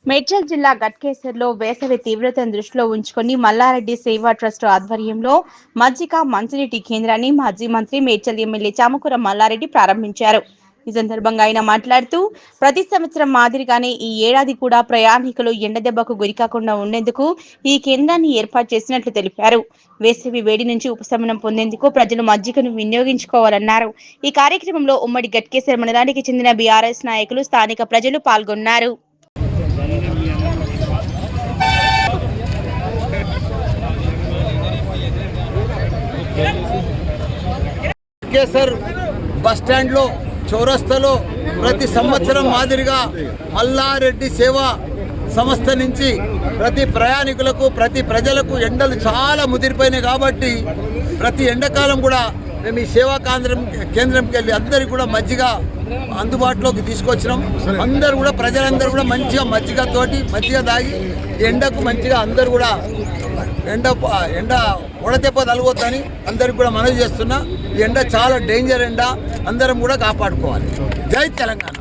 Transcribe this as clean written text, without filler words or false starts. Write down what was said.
మేడ్చల్ జిల్లా గట్కేసర్లో వేసవి తీవ్రతను దృష్టిలో ఉంచుకొని మల్లారెడ్డి సేవా ట్రస్ట్ ఆధ్వర్యంలో మజ్జిగ మంచినీటి కేంద్రాన్ని మాజీ మంత్రి మేడ్చల్ ఎమ్మెల్యే చామకూర మల్లారెడ్డి ప్రారంభించారు. ఈ సందర్భంగా ఆయన మాట్లాడుతూ ప్రతి సంవత్సరం మాదిరిగానే ఈ ఏడాది కూడా ప్రయాణికులు ఎండదెబ్బకు గురికాకుండా ఉండేందుకు ఈ కేంద్రాన్ని ఏర్పాటు చేసినట్లు తెలిపారు. వేసవి వేడి నుంచి ఉపశమనం పొందేందుకు ప్రజలు మజ్జిగను వినియోగించుకోవాలన్నారు. ఈ కార్యక్రమంలో ఉమ్మడి గట్కేసర్ మండలానికి చెందిన బీఆర్ఎస్ నాయకులు, స్థానిక ప్రజలు పాల్గొన్నారు. గట్కేసర్ బస్ స్టాండ్లో చౌరస్తాలో ప్రతి సంవత్సరం మాదిరిగా మల్లారెడ్డి సేవా సంస్థ నుంచి ప్రతి ప్రయాణికులకు, ప్రతి ప్రజలకు ఎండలు చాలా ముదిరిపోయినాయి కాబట్టి ప్రతి ఎండాకాలం కూడా మేము ఈ సేవా కేంద్రంకి వెళ్ళి అందరికీ కూడా మజ్జిగ అందుబాటులోకి తీసుకొచ్చినాం. అందరూ కూడా ప్రజలందరూ కూడా మంచిగా మజ్జిగ తాగి ఎండకు మంచిగా అందరూ కూడా ఎండ ఉడదెబ్బ తలగొద్దని అందరికి కూడా మనవి చేస్తున్నా. ఈ ఎండ చాలా డేంజర్ ఎండ, అందరం కూడా కాపాడుకోవాలి. జై తెలంగాణ.